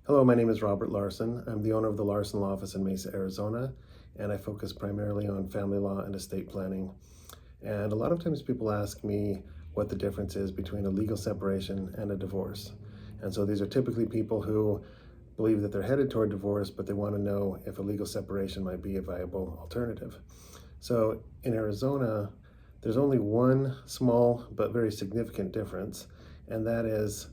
Hello, my name is Robert Larson. I'm the owner of the Larson Law Office in Mesa, Arizona, and I focus primarily on family law and estate planning. And a lot of times people ask me what the difference is between a legal separation and a divorce. And so these are typically people who believe that they're headed toward divorce, but they want to know if a legal separation might be a viable alternative. So in Arizona, there's only one small but very significant difference, and that is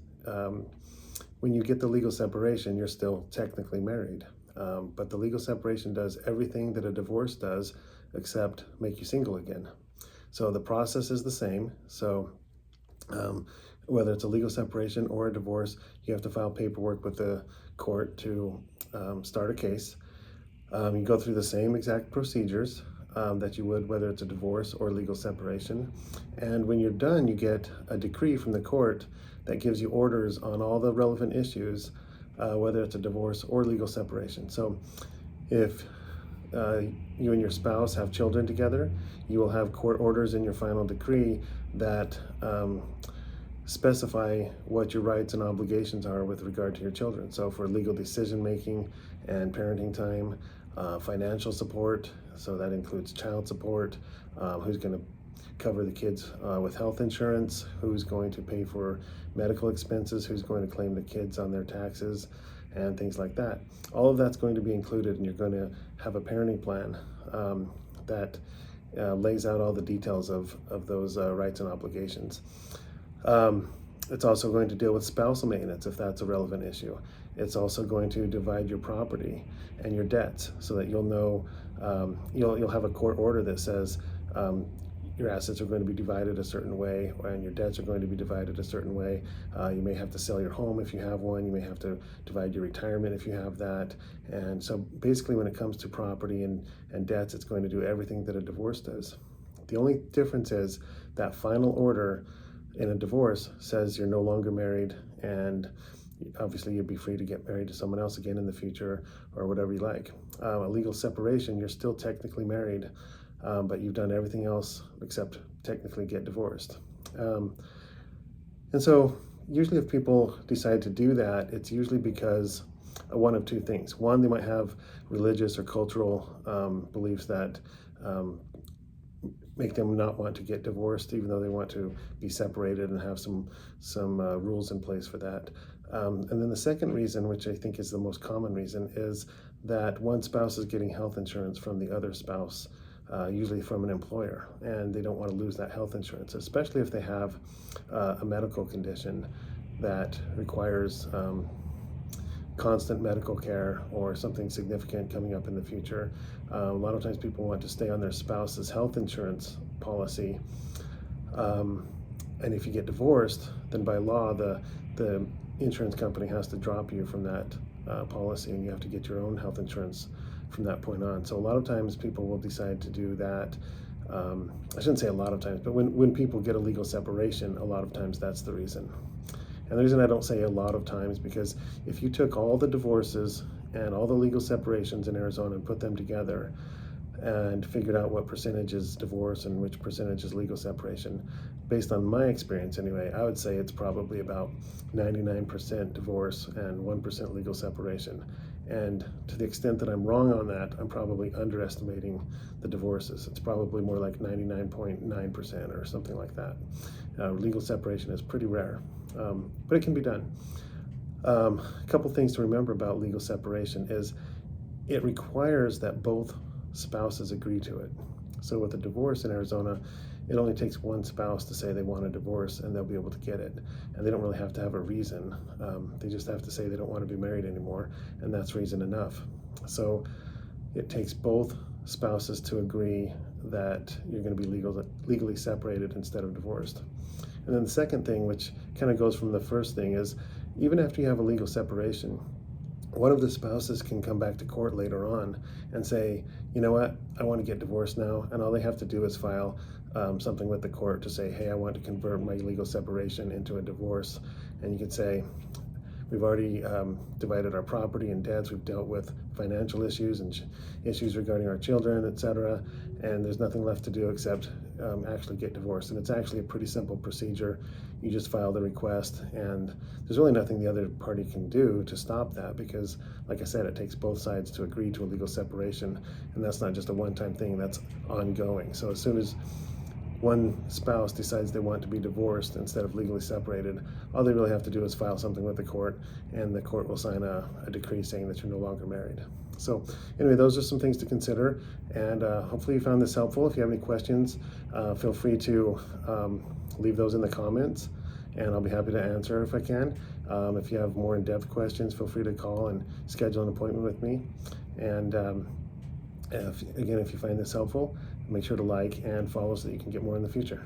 when you get the legal separation, you're still technically married. But the legal separation does everything that a divorce does except make you single again. So the process is the same. So whether it's a legal separation or a divorce, you have to file paperwork with the court to start a case. You go through the same exact procedures that you would whether it's a divorce or legal separation. And when you're done, you get a decree from the court that gives you orders on all the relevant issues, whether it's a divorce or legal separation. So if you and your spouse have children together, you will have court orders in your final decree that specify what your rights and obligations are with regard to your children. So for legal decision making and parenting time, financial support, so that includes child support, who's going to cover the kids with health insurance, who's going to pay for medical expenses, who's going to claim the kids on their taxes, and things like that. All of that's going to be included, and you're going to have a parenting plan that lays out all the details of those rights and obligations. It's also going to deal with spousal maintenance if that's a relevant issue. It's also going to divide your property and your debts so that you'll know, you'll have a court order that says your assets are going to be divided a certain way and your debts are going to be divided a certain way. You may have to sell your home if you have one. You may have to divide your retirement if you have that. And so basically when it comes to property and debts, it's going to do everything that a divorce does. The only difference is that final order in a divorce says you're no longer married, and obviously you'd be free to get married to someone else again in the future or whatever you like. A legal separation, you're still technically married, but you've done everything else except technically get divorced. And so usually if people decide to do that, it's usually because one of two things. One, they might have religious or cultural beliefs that make them not want to get divorced, even though they want to be separated and have some rules in place for that. And then the second reason, which I think is the most common reason, is that one spouse is getting health insurance from the other spouse, usually from an employer, and they don't want to lose that health insurance, especially if they have a medical condition that requires constant medical care or something significant coming up in the future. A lot of times people want to stay on their spouse's health insurance policy. And if you get divorced, then by law, the insurance company has to drop you from that policy, and you have to get your own health insurance from that point on. So a lot of times people will decide to do that. I shouldn't say a lot of times, but when people get a legal separation, a lot of times that's the reason. And the reason I don't say a lot of times, because if you took all the divorces and all the legal separations in Arizona and put them together and figured out what percentage is divorce and which percentage is legal separation, based on my experience anyway, I would say it's probably about 99% divorce and 1% legal separation. And to the extent that I'm wrong on that, I'm probably underestimating the divorces. It's probably more like 99.9% or something like that. Legal separation is pretty rare, but it can be done. A couple things to remember about legal separation is it requires that both spouses agree to it. So with a divorce in Arizona, it only takes one spouse to say they want a divorce and they'll be able to get it. And they don't really have to have a reason. They just have to say they don't want to be married anymore, and that's reason enough. So it takes both spouses to agree that you're going to be legally separated instead of divorced. And then the second thing, which kind of goes from the first thing, is even after you have a legal separation, one of the spouses can come back to court later on and say, you know what, I want to get divorced now, and all they have to do is file something with the court to say, hey, I want to convert my legal separation into a divorce. And you could say, We've already divided our property and debts. We've dealt with financial issues and issues regarding our children, etc. And there's nothing left to do except actually get divorced. And it's actually a pretty simple procedure. You just file the request, and there's really nothing the other party can do to stop that, because, like I said, it takes both sides to agree to a legal separation, and that's not just a one-time thing, that's ongoing. So as soon as one spouse decides they want to be divorced instead of legally separated, all they really have to do is file something with the court, and the court will sign a decree saying that you're no longer married. So anyway, those are some things to consider, and hopefully you found this helpful. If you have any questions, feel free to leave those in the comments, and I'll be happy to answer if I can. If you have more in-depth questions, feel free to call and schedule an appointment with me. And if you find this helpful, make sure to like and follow so that you can get more in the future.